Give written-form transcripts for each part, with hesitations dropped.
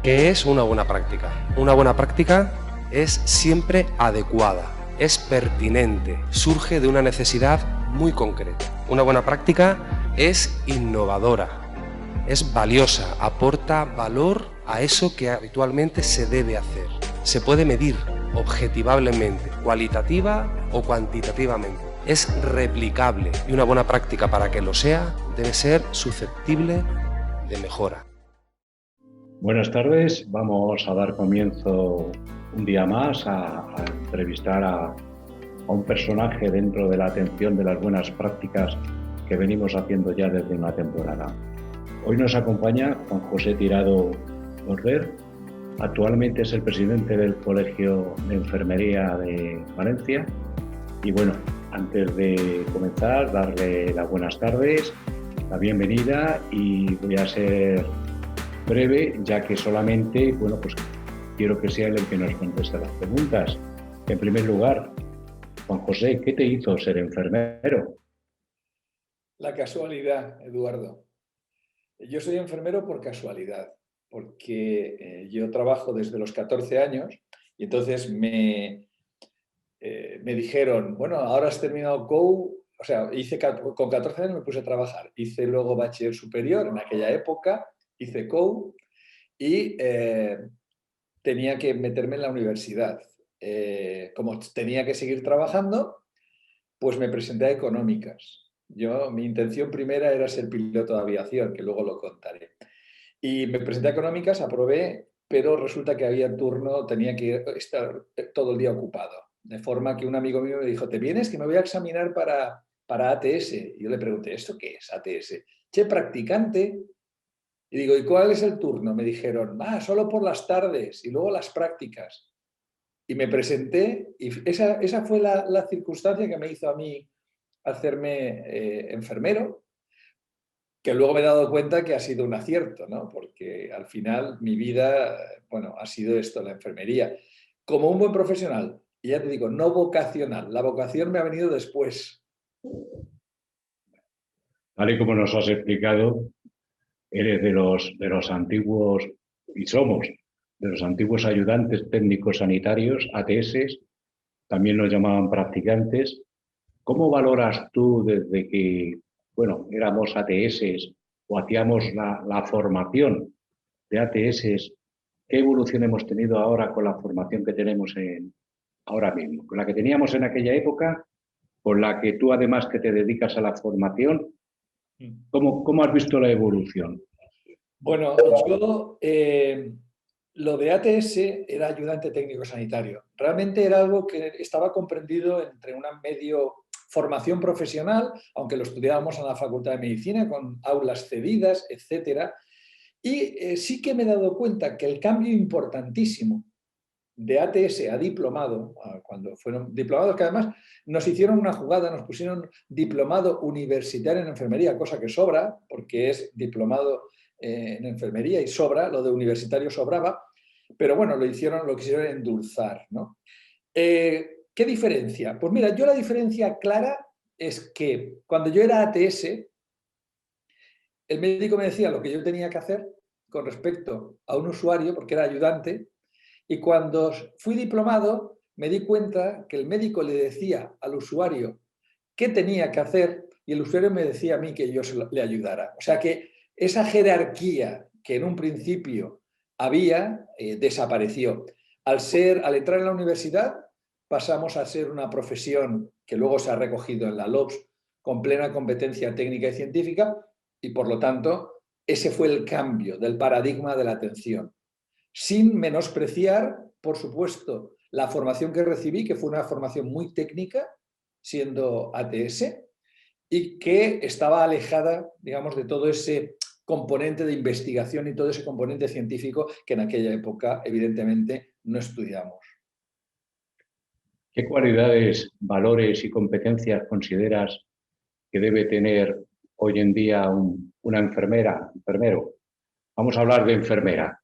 ¿Qué es una buena práctica? Una buena práctica es siempre adecuada, es pertinente, surge de una necesidad muy concreta. Una buena práctica es innovadora, es valiosa, aporta valor a eso que habitualmente se debe hacer. Se puede medir objetivablemente, cualitativa o cuantitativamente. Es replicable y una buena práctica, para que lo sea, debe ser susceptible de mejora. Buenas tardes, vamos a dar comienzo un día más a entrevistar a un personaje dentro de la atención de las buenas prácticas que venimos haciendo ya desde una temporada. Hoy nos acompaña Juan José Tirado Border, actualmente es el presidente del Colegio de Enfermería de Valencia. Y bueno, antes de comenzar, darle las buenas tardes, la bienvenida, y voy a ser breve, ya que solamente, pues quiero que sea él el que nos conteste las preguntas. En primer lugar, Juan José, ¿qué te hizo ser enfermero? La casualidad, Eduardo. Yo soy enfermero por casualidad, porque yo trabajo desde los 14 años y entonces me dijeron, bueno, ahora has terminado COU, o sea, con 14 años me puse a trabajar, hice luego bachiller superior en aquella época, hice COU y tenía que meterme en la universidad. Como tenía que seguir trabajando, pues me presenté a económicas. Mi intención primera era ser piloto de aviación, que luego lo contaré. Y me presenté a económicas, aprobé, pero resulta que había turno, tenía que estar todo el día ocupado. De forma que un amigo mío me dijo, ¿te vienes? Que me voy a examinar para ATS. Y yo le pregunté, ¿esto qué es ATS? Che, practicante. Y digo, ¿y cuál es el turno? Me dijeron, solo por las tardes y luego las prácticas. Y me presenté y esa fue la circunstancia que me hizo a mí hacerme enfermero, que luego me he dado cuenta que ha sido un acierto, ¿no? Porque al final mi vida, bueno, ha sido esto, la enfermería. Como un buen profesional, y ya te digo, no vocacional. La vocación me ha venido después. Tal y como nos has explicado, eres de los antiguos, y somos de los antiguos ayudantes técnicos sanitarios, ATS, también nos llamaban practicantes. ¿Cómo valoras tú desde que, éramos ATS o hacíamos la formación de ATS? ¿Qué evolución hemos tenido ahora con la formación que tenemos ahora mismo? Con la que teníamos en aquella época, con la que tú además que te dedicas a la formación, ¿cómo has visto la evolución? Bueno, yo lo de ATS era ayudante técnico sanitario. Realmente era algo que estaba comprendido entre una medio formación profesional, aunque lo estudiábamos en la Facultad de Medicina con aulas cedidas, etcétera. Y sí que me he dado cuenta que el cambio importantísimo de ATS a diplomado, cuando fueron diplomados, que además nos hicieron una jugada, nos pusieron diplomado universitario en enfermería, cosa que sobra, porque es diplomado en enfermería y sobra, lo de universitario sobraba, pero bueno, lo quisieron endulzar, ¿no? ¿Qué diferencia? Pues mira, yo la diferencia clara es que cuando yo era ATS, el médico me decía lo que yo tenía que hacer con respecto a un usuario, porque era ayudante, y cuando fui diplomado me di cuenta que el médico le decía al usuario qué tenía que hacer y el usuario me decía a mí que yo le ayudara. O sea que esa jerarquía que en un principio había desapareció. Al entrar en la universidad pasamos a ser una profesión que luego se ha recogido en la LOPS con plena competencia técnica y científica y por lo tanto ese fue el cambio del paradigma de la atención. Sin menospreciar, por supuesto, la formación que recibí, que fue una formación muy técnica, siendo ATS, y que estaba alejada, digamos, de todo ese componente de investigación y todo ese componente científico que en aquella época, evidentemente, no estudiamos. ¿Qué cualidades, valores y competencias consideras que debe tener hoy en día una enfermero? Vamos a hablar de enfermera.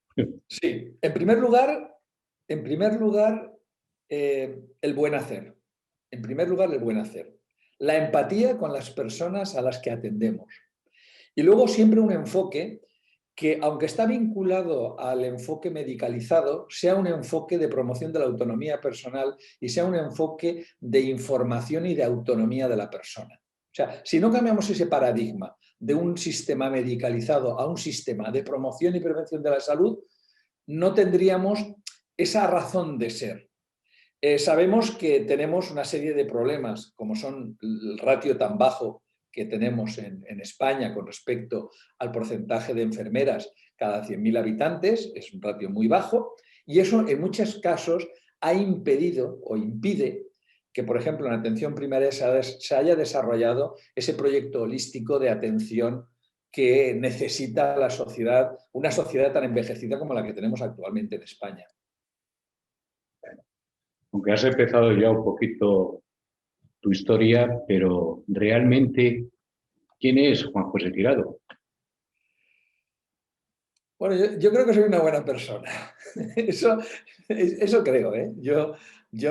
Sí, en primer lugar el buen hacer. En primer lugar, el buen hacer. La empatía con las personas a las que atendemos. Y luego siempre un enfoque que, aunque está vinculado al enfoque medicalizado, sea un enfoque de promoción de la autonomía personal y sea un enfoque de información y de autonomía de la persona. O sea, si no cambiamos ese paradigma de un sistema medicalizado a un sistema de promoción y prevención de la salud, no tendríamos esa razón de ser. Sabemos que tenemos una serie de problemas, como son el ratio tan bajo que tenemos en España con respecto al porcentaje de enfermeras cada 100.000 habitantes, es un ratio muy bajo, y eso en muchos casos ha impedido o impide que, por ejemplo, en atención primaria se haya desarrollado ese proyecto holístico de atención que necesita la sociedad, una sociedad tan envejecida como la que tenemos actualmente en España. Aunque has empezado ya un poquito tu historia, pero realmente, ¿quién es Juan José Tirado? Bueno, yo creo que soy una buena persona. Eso creo, ¿eh? Yo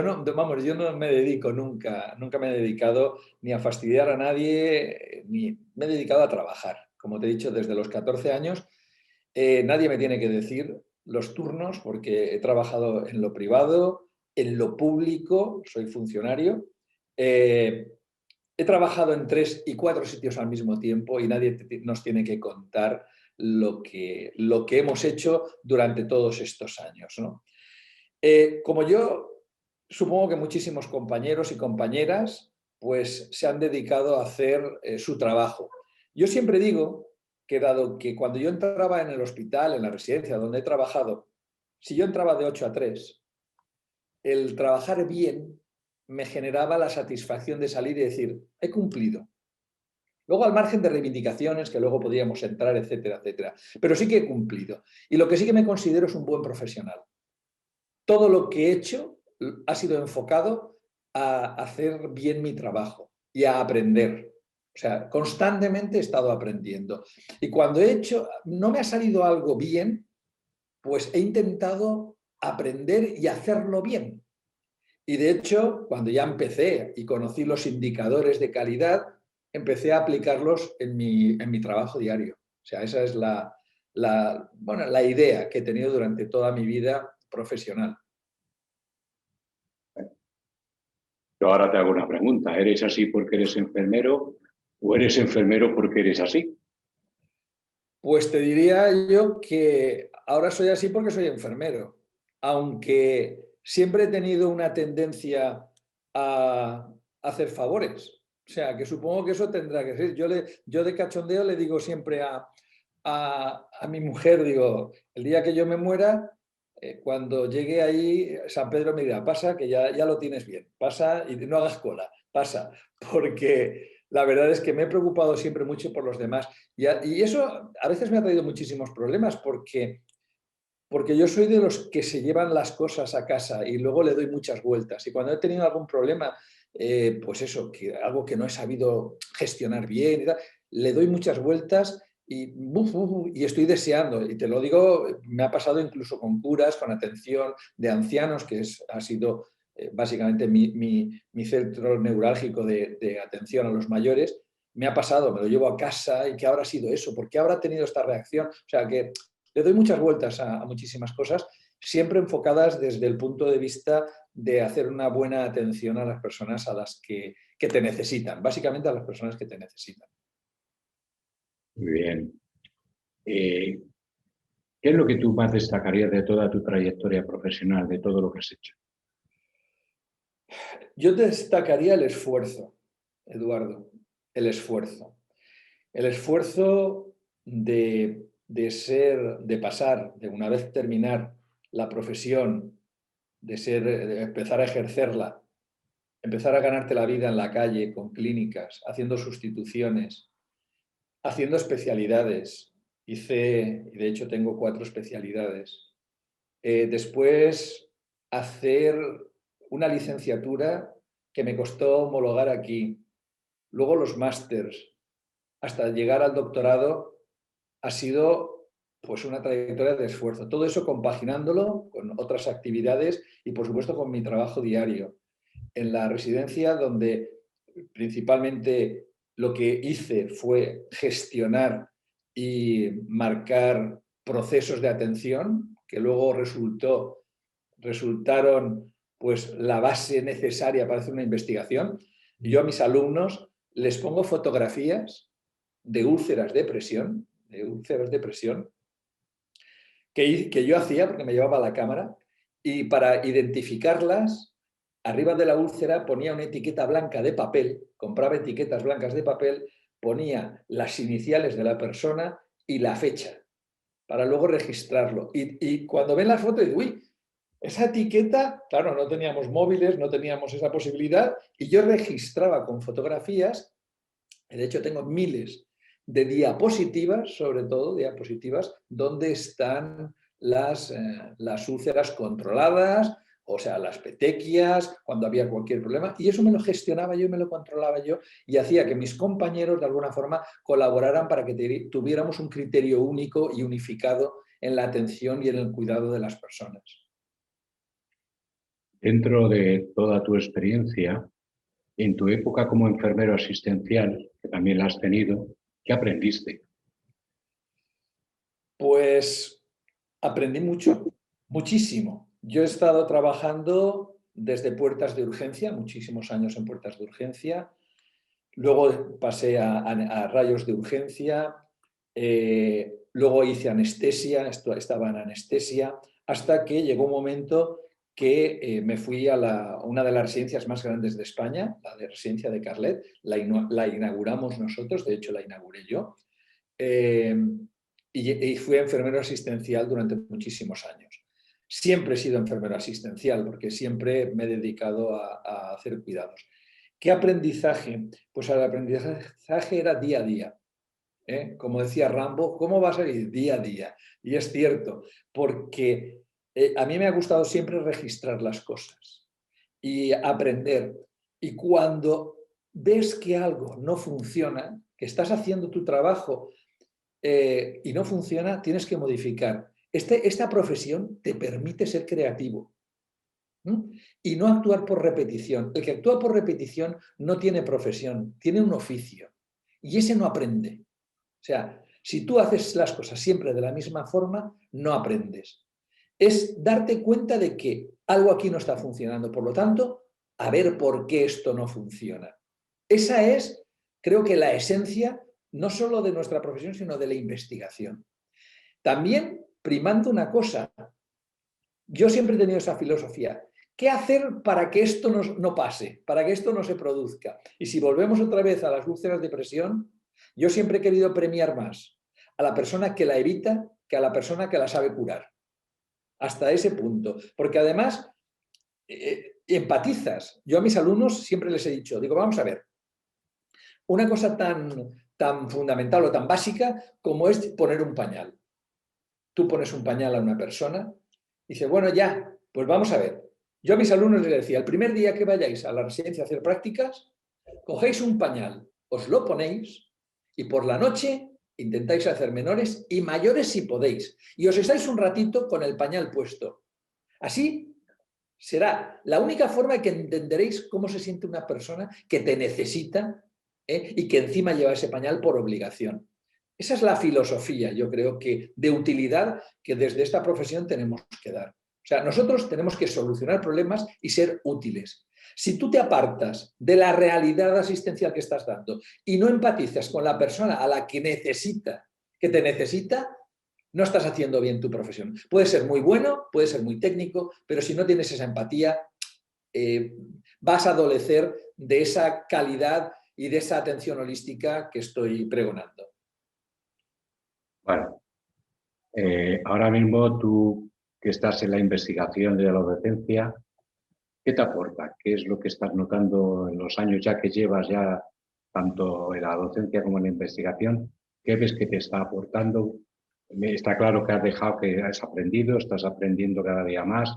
no me dedico nunca me he dedicado ni a fastidiar a nadie, ni me he dedicado a trabajar. Como te he dicho, desde los 14 años, nadie me tiene que decir los turnos porque he trabajado en lo privado, en lo público, soy funcionario. He trabajado en 3 y 4 sitios al mismo tiempo y nadie nos tiene que contar lo que hemos hecho durante todos estos años, ¿no? Como yo, supongo que muchísimos compañeros y compañeras pues, se han dedicado a hacer su trabajo. Yo siempre digo que dado que cuando yo entraba en el hospital, en la residencia donde he trabajado, si yo entraba de 8 a 3, el trabajar bien me generaba la satisfacción de salir y decir, he cumplido. Luego, al margen de reivindicaciones, que luego podríamos entrar, etcétera, etcétera. Pero sí que he cumplido. Y lo que sí que me considero es un buen profesional. Todo lo que he hecho ha sido enfocado a hacer bien mi trabajo y a aprender. O sea, constantemente he estado aprendiendo. Y cuando no me ha salido algo bien, pues he intentado aprender y hacerlo bien. Y de hecho, cuando ya empecé y conocí los indicadores de calidad, empecé a aplicarlos en mi trabajo diario. O sea, esa es la idea que he tenido durante toda mi vida profesional. Yo ahora te hago una pregunta. ¿Eres así porque eres enfermero o eres enfermero porque eres así? Pues te diría yo que ahora soy así porque soy enfermero, aunque siempre he tenido una tendencia a hacer favores. O sea, que supongo que eso tendrá que ser. Yo de cachondeo le digo siempre a mi mujer, digo, el día que yo me muera, cuando llegue ahí, San Pedro me dirá, pasa, que ya lo tienes bien, pasa y no hagas cola, pasa, porque la verdad es que me he preocupado siempre mucho por los demás y eso a veces me ha traído muchísimos problemas porque yo soy de los que se llevan las cosas a casa y luego le doy muchas vueltas. Y cuando he tenido algún problema, pues eso, algo que no he sabido gestionar bien, y tal, le doy muchas vueltas y estoy deseando. Y te lo digo, me ha pasado incluso con curas, con atención de ancianos, que ha sido básicamente mi centro neurálgico de atención a los mayores. Me ha pasado, me lo llevo a casa y ¿qué habrá sido eso? ¿Por qué habrá tenido esta reacción? O sea, que le doy muchas vueltas a muchísimas cosas, siempre enfocadas desde el punto de vista de hacer una buena atención a las personas a las que te necesitan, básicamente a las personas que te necesitan. Muy bien. ¿Qué es lo que tú más destacarías de toda tu trayectoria profesional, de todo lo que has hecho? Yo destacaría el esfuerzo, Eduardo, el esfuerzo. El esfuerzo de pasar, de una vez terminar la profesión, de empezar a ejercerla, empezar a ganarte la vida en la calle, con clínicas, haciendo sustituciones, haciendo especialidades. Y de hecho tengo 4 especialidades. Después hacer una licenciatura que me costó homologar aquí. Luego los másters, hasta llegar al doctorado, ha sido pues una trayectoria de esfuerzo. Todo eso compaginándolo con otras actividades y, por supuesto, con mi trabajo diario. En la residencia, donde principalmente lo que hice fue gestionar y marcar procesos de atención que luego resultaron pues, la base necesaria para hacer una investigación. Y yo a mis alumnos les pongo fotografías de úlceras de presión, que yo hacía porque me llevaba la cámara, y para identificarlas, arriba de la úlcera ponía una etiqueta blanca de papel, compraba etiquetas blancas de papel, ponía las iniciales de la persona y la fecha, para luego registrarlo. Y cuando ven las fotos, digo, uy, esa etiqueta, claro, no teníamos móviles, no teníamos esa posibilidad, y yo registraba con fotografías. De hecho, tengo miles de diapositivas, sobre todo diapositivas, donde están las úlceras controladas, o sea, las petequias, cuando había cualquier problema, y eso me lo gestionaba yo, me lo controlaba yo, y hacía que mis compañeros de alguna forma colaboraran para que tuviéramos un criterio único y unificado en la atención y en el cuidado de las personas. Dentro de toda tu experiencia, en tu época como enfermero asistencial, que también la has tenido, ¿qué aprendiste? Pues aprendí mucho, muchísimo. Yo he estado trabajando desde puertas de urgencia, muchísimos años en puertas de urgencia. Luego pasé a rayos de urgencia. Luego hice anestesia, estaba en anestesia, hasta que llegó un momento que me fui a una de las residencias más grandes de España, la de residencia de Carlet. La inauguramos nosotros, de hecho la inauguré yo. Y fui enfermero asistencial durante muchísimos años. Siempre he sido enfermero asistencial porque siempre me he dedicado a hacer cuidados. ¿Qué aprendizaje? Pues el aprendizaje era día a día. Como decía Rambo, ¿cómo vas a ir? Día a día. Y es cierto, porque a mí me ha gustado siempre registrar las cosas y aprender. Y cuando ves que algo no funciona, que estás haciendo tu trabajo y no funciona, tienes que modificar. Esta profesión te permite ser creativo y no actuar por repetición. El que actúa por repetición no tiene profesión, tiene un oficio y ese no aprende. O sea, si tú haces las cosas siempre de la misma forma, no aprendes. Es darte cuenta de que algo aquí no está funcionando, por lo tanto, a ver por qué esto no funciona. Esa es, creo que, la esencia no solo de nuestra profesión, sino de la investigación. También primando una cosa, yo siempre he tenido esa filosofía. ¿Qué hacer para que esto no pase, para que esto no se produzca? Y si volvemos otra vez a las úlceras de presión, yo siempre he querido premiar más a la persona que la evita que a la persona que la sabe curar. Hasta ese punto. Porque además empatizas. Yo a mis alumnos siempre les he dicho, digo, vamos a ver, una cosa tan fundamental o tan básica como es poner un pañal. Tú pones un pañal a una persona y dice, bueno, ya, pues vamos a ver. Yo a mis alumnos les decía, el primer día que vayáis a la residencia a hacer prácticas, cogéis un pañal, os lo ponéis y por la noche intentáis hacer menores y mayores si podéis. Y os estáis un ratito con el pañal puesto. Así será la única forma de que entenderéis cómo se siente una persona que te necesita y que encima lleva ese pañal por obligación. Esa es la filosofía, yo creo que de utilidad que desde esta profesión tenemos que dar. O sea, nosotros tenemos que solucionar problemas y ser útiles. Si tú te apartas de la realidad asistencial que estás dando y no empatizas con la persona a la que te necesita, no estás haciendo bien tu profesión. Puede ser muy bueno, puede ser muy técnico, pero si no tienes esa empatía, vas a adolecer de esa calidad y de esa atención holística que estoy pregonando. Bueno, ahora mismo tú que estás en la investigación de la docencia, ¿qué te aporta? ¿Qué es lo que estás notando en los años ya que llevas ya tanto en la docencia como en la investigación? ¿Qué ves que te está aportando? Está claro que has dejado, que has aprendido, estás aprendiendo cada día más,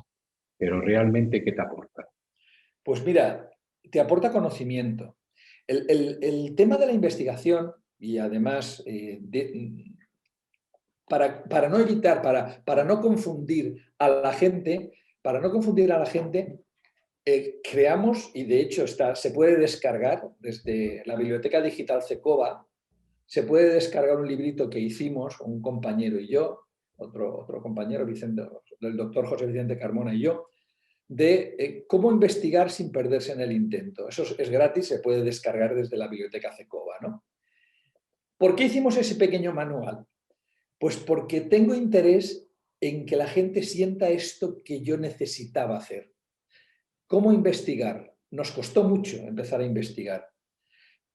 pero realmente, ¿qué te aporta? Pues mira, te aporta conocimiento. El tema de la investigación, y además para no evitar, para no confundir a la gente, creamos, y de hecho se puede descargar desde la biblioteca digital CECOVA, se puede descargar un librito que hicimos, un compañero y yo, otro compañero, el doctor José Vicente Carmona y yo, de cómo investigar sin perderse en el intento. Eso es gratis, se puede descargar desde la biblioteca CECOVA, ¿no? ¿Por qué hicimos ese pequeño manual? Pues porque tengo interés en que la gente sienta esto que yo necesitaba hacer. ¿Cómo investigar? Nos costó mucho empezar a investigar.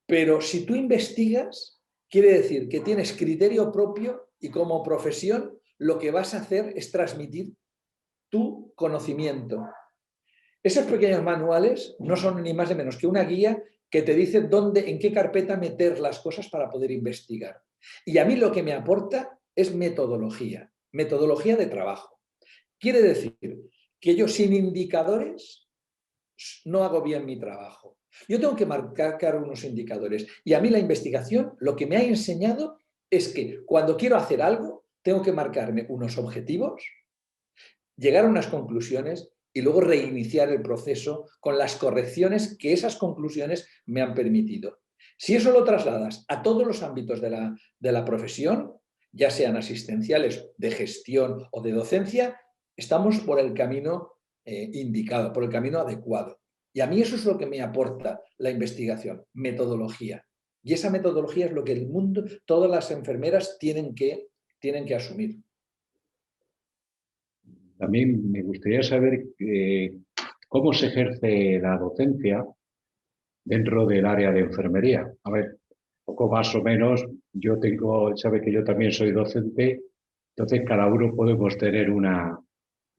Pero si tú investigas, quiere decir que tienes criterio propio y como profesión lo que vas a hacer es transmitir tu conocimiento. Esos pequeños manuales no son ni más ni menos que una guía que te dice dónde, en qué carpeta meter las cosas para poder investigar. Y a mí lo que me aporta es metodología de trabajo. Quiere decir que yo sin indicadores no hago bien mi trabajo. Yo tengo que marcar unos indicadores. Y a mí la investigación lo que me ha enseñado es que cuando quiero hacer algo, tengo que marcarme unos objetivos, llegar a unas conclusiones y luego reiniciar el proceso con las correcciones que esas conclusiones me han permitido. Si eso lo trasladas a todos los ámbitos de la profesión, ya sean asistenciales, de gestión o de docencia, estamos por el camino indicado, por el camino adecuado. Y a mí eso es lo que me aporta la investigación, metodología. Y esa metodología es lo que el mundo, todas las enfermeras tienen que asumir. También me gustaría saber cómo se ejerce la docencia dentro del área de enfermería. A ver, poco más o menos, sabe que yo también soy docente, entonces cada uno podemos tener una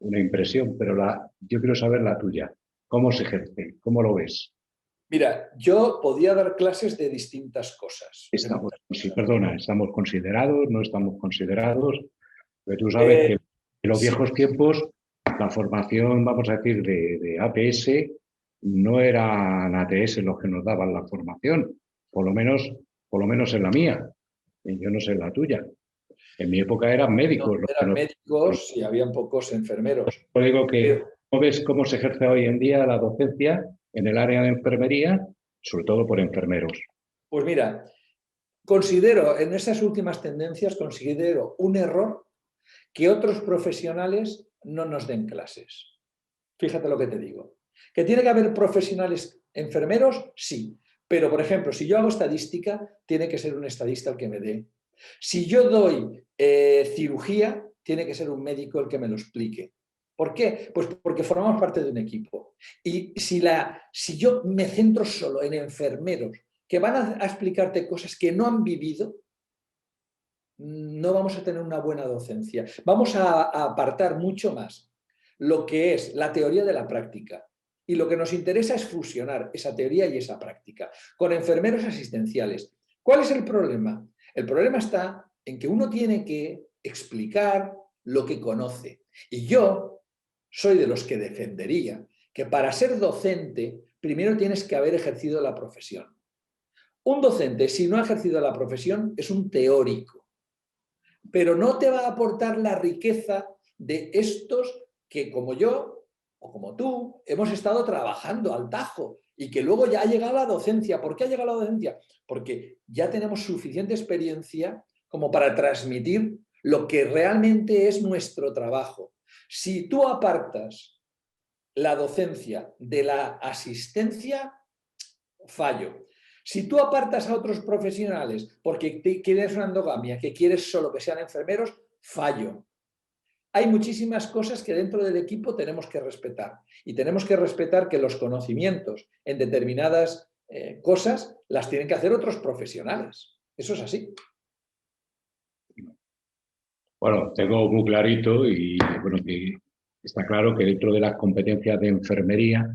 impresión, pero yo quiero saber la tuya. ¿Cómo se ejerce? ¿Cómo lo ves? Mira, yo podía dar clases de distintas cosas. Estamos considerados, no estamos considerados, pero tú sabes que en los viejos tiempos la formación, vamos a decir, de APS no eran ATS los que nos daban la formación, por lo menos en la mía, yo no sé en la tuya. En mi época eran médicos. Eran médicos y habían pocos enfermeros. Yo digo que ¿cómo ves cómo se ejerce hoy en día la docencia en el área de enfermería, sobre todo por enfermeros? Pues mira, considero, en esas últimas tendencias, considero un error que otros profesionales no nos den clases. Fíjate lo que te digo. ¿Que tiene que haber profesionales enfermeros? Sí. Pero, por ejemplo, si yo hago estadística, tiene que ser un estadista el que me dé. Si yo doy cirugía, tiene que ser un médico el que me lo explique. ¿Por qué? Pues porque formamos parte de un equipo. Y si yo me centro solo en enfermeros que van a explicarte cosas que no han vivido, no vamos a tener una buena docencia. Vamos a apartar mucho más lo que es la teoría de la práctica. Y lo que nos interesa es fusionar esa teoría y esa práctica con enfermeros asistenciales. ¿Cuál es el problema? El problema está en que uno tiene que explicar lo que conoce. Y yo soy de los que defendería que para ser docente primero tienes que haber ejercido la profesión. Un docente, si no ha ejercido la profesión, es un teórico, pero no te va a aportar la riqueza de estos que, como yo o como tú, hemos estado trabajando al tajo y que luego ya ha llegado la docencia. ¿Por qué ha llegado la docencia? Porque ya tenemos suficiente experiencia como para transmitir lo que realmente es nuestro trabajo. Si tú apartas la docencia de la asistencia, fallo. Si tú apartas a otros profesionales porque quieres una endogamia, que quieres solo que sean enfermeros, fallo. Hay muchísimas cosas que dentro del equipo tenemos que respetar. Y tenemos que respetar que los conocimientos en determinadas cosas las tienen que hacer otros profesionales. Eso es así. Bueno, tengo muy clarito y bueno, que está claro que dentro de las competencias de enfermería,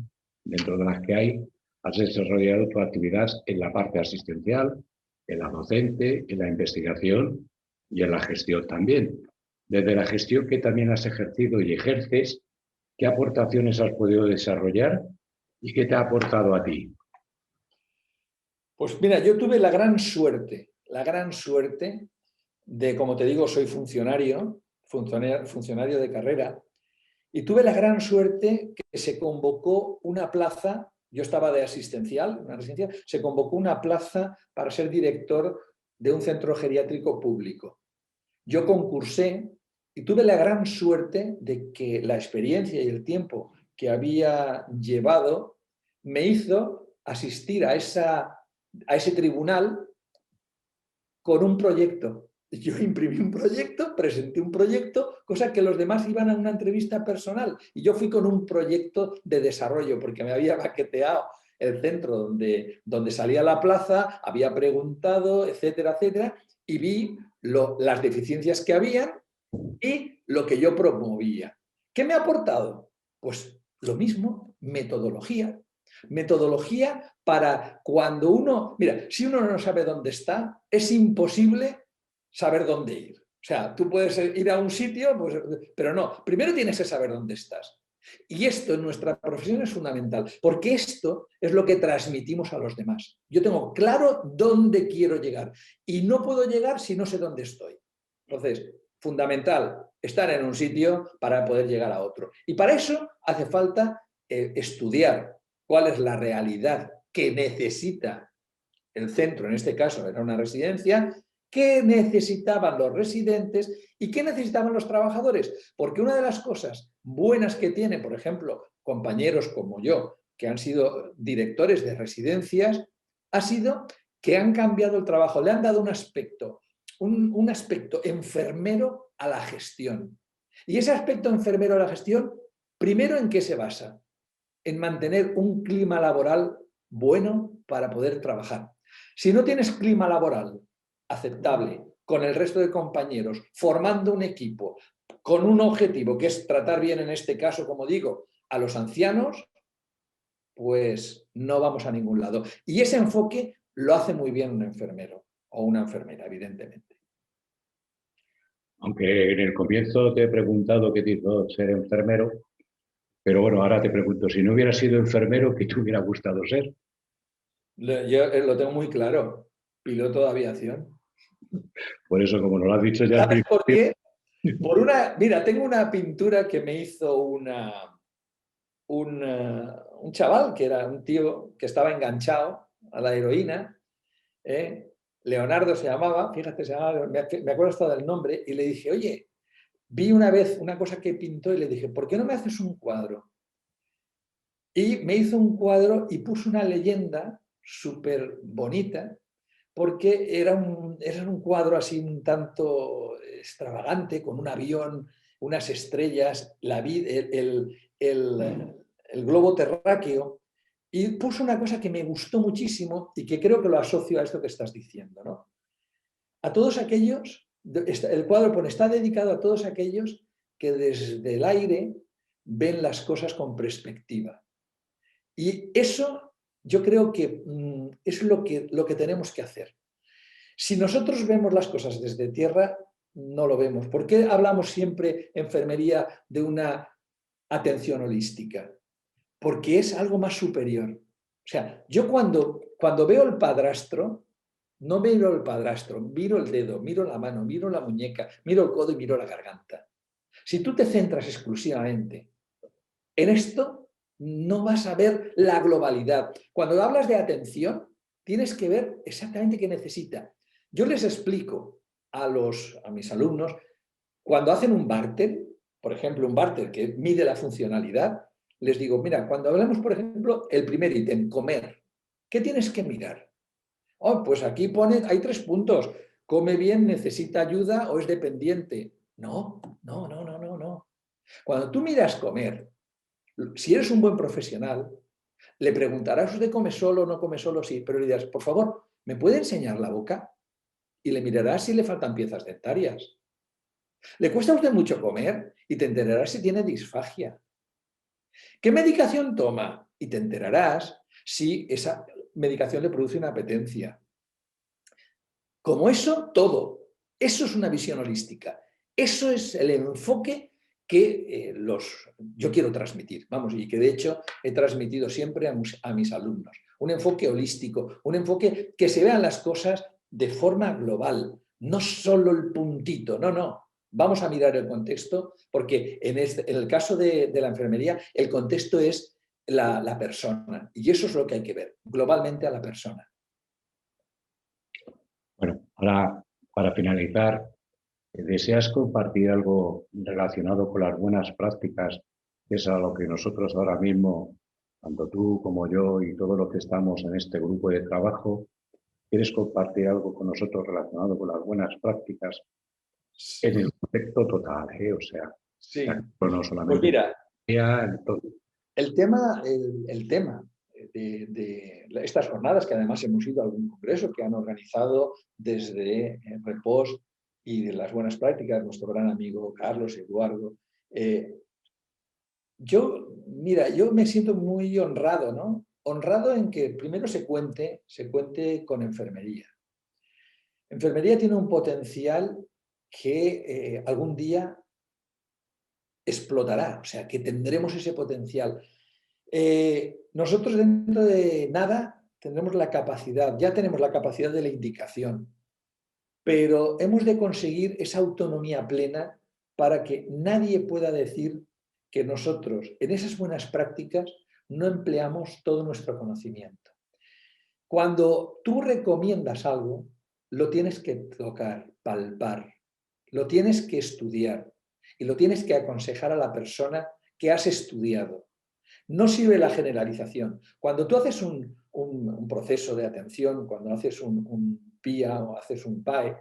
dentro de las que hay, has desarrollado tu actividad en la parte asistencial, en la docente, en la investigación y en la gestión también. Desde la gestión que también has ejercido y ejerces, ¿qué aportaciones has podido desarrollar y qué te ha aportado a ti? Pues mira, yo tuve la gran suerte de, como te digo, soy funcionario de carrera, y tuve la gran suerte que se convocó una plaza, yo estaba de asistencial, se convocó una plaza para ser director de un centro geriátrico público. Yo concursé y tuve la gran suerte de que la experiencia y el tiempo que había llevado me hizo asistir a ese tribunal con un proyecto. Yo imprimí un proyecto, presenté un proyecto, cosa que los demás iban a una entrevista personal. Y yo fui con un proyecto de desarrollo, porque me había maqueteado el centro donde salía la plaza, había preguntado, etcétera, etcétera, y vi las deficiencias que habían y lo que yo promovía. ¿Qué me ha aportado? Pues lo mismo, metodología. Metodología para cuando uno... Mira, si uno no sabe dónde está, es imposible saber dónde ir. O sea, tú puedes ir a un sitio, pues, pero no. Primero tienes que saber dónde estás. Y esto en nuestra profesión es fundamental, porque esto es lo que transmitimos a los demás. Yo tengo claro dónde quiero llegar y no puedo llegar si no sé dónde estoy. Entonces, fundamental estar en un sitio para poder llegar a otro. Y para eso hace falta estudiar cuál es la realidad que necesita el centro, en este caso era una residencia, qué necesitaban los residentes y qué necesitaban los trabajadores. Porque una de las cosas buenas que tienen, por ejemplo, compañeros como yo, que han sido directores de residencias, ha sido que han cambiado el trabajo, le han dado un aspecto enfermero a la gestión. Y ese aspecto enfermero a la gestión, primero, ¿en qué se basa? En mantener un clima laboral bueno para poder trabajar. Si no tienes clima laboral aceptable con el resto de compañeros, formando un equipo con un objetivo que es tratar bien, en este caso, como digo, a los ancianos, pues no vamos a ningún lado. Y ese enfoque lo hace muy bien un enfermero o una enfermera, evidentemente. Aunque en el comienzo te he preguntado qué te hizo ser enfermero, pero bueno, ahora te pregunto, si no hubieras sido enfermero, ¿qué te hubiera gustado ser? Yo lo tengo muy claro, piloto de aviación. Por eso, como nos lo has dicho ya al ¿Sabes por principio, qué? Mira, tengo una pintura que me hizo un chaval, que era un tío que estaba enganchado a la heroína, Leonardo se llamaba, fíjate, me acuerdo hasta del nombre, y le dije, oye, vi una vez una cosa que pintó y le dije, ¿por qué no me haces un cuadro? Y me hizo un cuadro y puso una leyenda súper bonita, porque era un cuadro así un tanto extravagante, con un avión, unas estrellas, el globo terráqueo, y puso una cosa que me gustó muchísimo y que creo que lo asocio a esto que estás diciendo, ¿no? A todos aquellos, el cuadro pone, está dedicado a todos aquellos que desde el aire ven las cosas con perspectiva. Y eso yo creo que es lo que tenemos que hacer. Si nosotros vemos las cosas desde tierra, no lo vemos. ¿Por qué hablamos siempre, enfermería, de una atención holística? Porque es algo más superior. O sea, yo cuando veo el padrastro, no miro el padrastro, miro el dedo, miro la mano, miro la muñeca, miro el codo y miro la garganta. Si tú te centras exclusivamente en esto, no vas a ver la globalidad. Cuando hablas de atención, tienes que ver exactamente qué necesita. Yo les explico a mis alumnos, cuando hacen un barter, por ejemplo, un barter que mide la funcionalidad, les digo, mira, cuando hablamos, por ejemplo, el primer ítem, comer, ¿qué tienes que mirar? Oh, pues aquí pone, hay 3 puntos. Come bien, necesita ayuda o es dependiente. No. Cuando tú miras comer, si eres un buen profesional, le preguntarás, ¿usted come solo o no come solo? Sí, pero le dirás, por favor, ¿me puede enseñar la boca? Y le mirarás si le faltan piezas dentarias. ¿Le cuesta a usted mucho comer? Y te enterarás si tiene disfagia. ¿Qué medicación toma? Y te enterarás si esa medicación le produce una apetencia. Como eso, todo. Eso es una visión holística. Eso es el enfoque que yo quiero transmitir. Vamos, y que de hecho he transmitido siempre a mis alumnos. Un enfoque holístico, un enfoque que se vean las cosas de forma global, no solo el puntito, no. Vamos a mirar el contexto, porque en el caso de la enfermería, el contexto es la persona. Y eso es lo que hay que ver, globalmente a la persona. Bueno, Ahora, para finalizar, ¿deseas compartir algo relacionado con las buenas prácticas, que es a lo que nosotros ahora mismo, tanto tú como yo y todos los que estamos en este grupo de trabajo, quieres compartir algo con nosotros relacionado con las buenas prácticas en el contexto total, ¿eh? O sea, sí. No solamente... Pues mira, todo. el tema de estas jornadas, que además hemos ido a algún congreso que han organizado desde Repos y de las buenas prácticas, nuestro gran amigo Carlos, Eduardo. Yo me siento muy honrado, ¿no? Honrado en que primero se cuente con enfermería. Enfermería tiene un potencial que algún día explotará, o sea, que tendremos ese potencial. Nosotros dentro de nada tendremos la capacidad, ya tenemos la capacidad de la indicación, pero hemos de conseguir esa autonomía plena para que nadie pueda decir que nosotros en esas buenas prácticas no empleamos todo nuestro conocimiento. Cuando tú recomiendas algo, lo tienes que tocar, palpar, lo tienes que estudiar y lo tienes que aconsejar a la persona que has estudiado. No sirve la generalización. Cuando tú haces un proceso de atención, cuando haces un PIA o haces un PAE,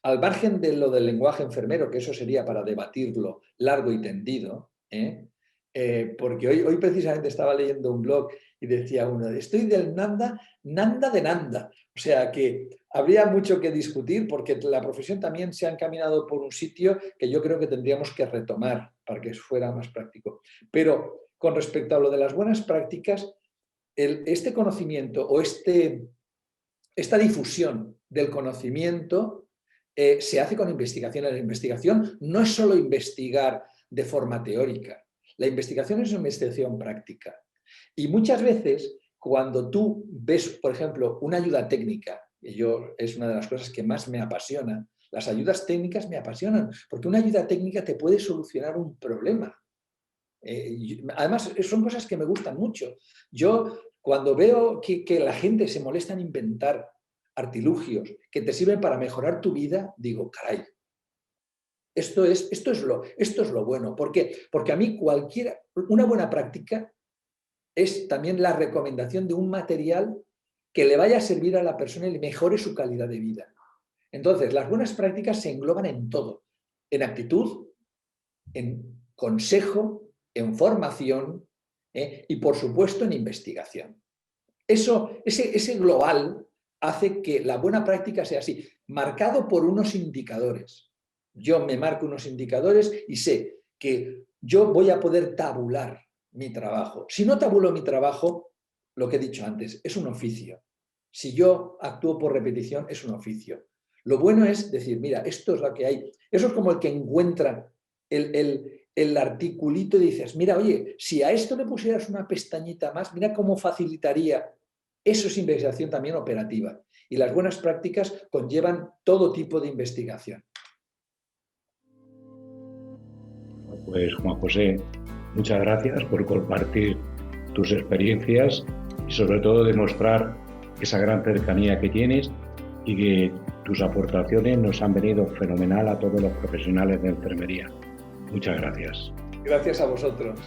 al margen de lo del lenguaje enfermero, que eso sería para debatirlo largo y tendido, porque hoy precisamente estaba leyendo un blog y decía uno, estoy del nanda de nanda. O sea que habría mucho que discutir porque la profesión también se ha encaminado por un sitio que yo creo que tendríamos que retomar para que fuera más práctico. Pero con respecto a lo de las buenas prácticas, este conocimiento o esta difusión del conocimiento se hace con investigación. La investigación no es solo investigar de forma teórica. La investigación es una investigación práctica. Y muchas veces, cuando tú ves, por ejemplo, una ayuda técnica, y es una de las cosas que más me apasiona, las ayudas técnicas me apasionan, porque una ayuda técnica te puede solucionar un problema. Además, son cosas que me gustan mucho. Yo, cuando veo que la gente se molesta en inventar artilugios que te sirven para mejorar tu vida, digo, caray, esto es lo bueno. ¿Por qué? Porque a mí una buena práctica es también la recomendación de un material que le vaya a servir a la persona y le mejore su calidad de vida. Entonces, las buenas prácticas se engloban en todo, en actitud, en consejo, en formación y, por supuesto, en investigación. Ese global hace que la buena práctica sea así, marcado por unos indicadores. Yo me marco unos indicadores y sé que yo voy a poder tabular mi trabajo. Si no tabulo mi trabajo, lo que he dicho antes, es un oficio. Si yo actúo por repetición, es un oficio. Lo bueno es decir, mira, esto es lo que hay. Eso es como el que encuentra el articulito y dices, mira, oye, si a esto le pusieras una pestañita más, mira cómo facilitaría. Eso es investigación también operativa. Y las buenas prácticas conllevan todo tipo de investigación. Pues Juan José, muchas gracias por compartir tus experiencias y sobre todo demostrar esa gran cercanía que tienes y que tus aportaciones nos han venido fenomenal a todos los profesionales de enfermería. Muchas gracias. Gracias a vosotros.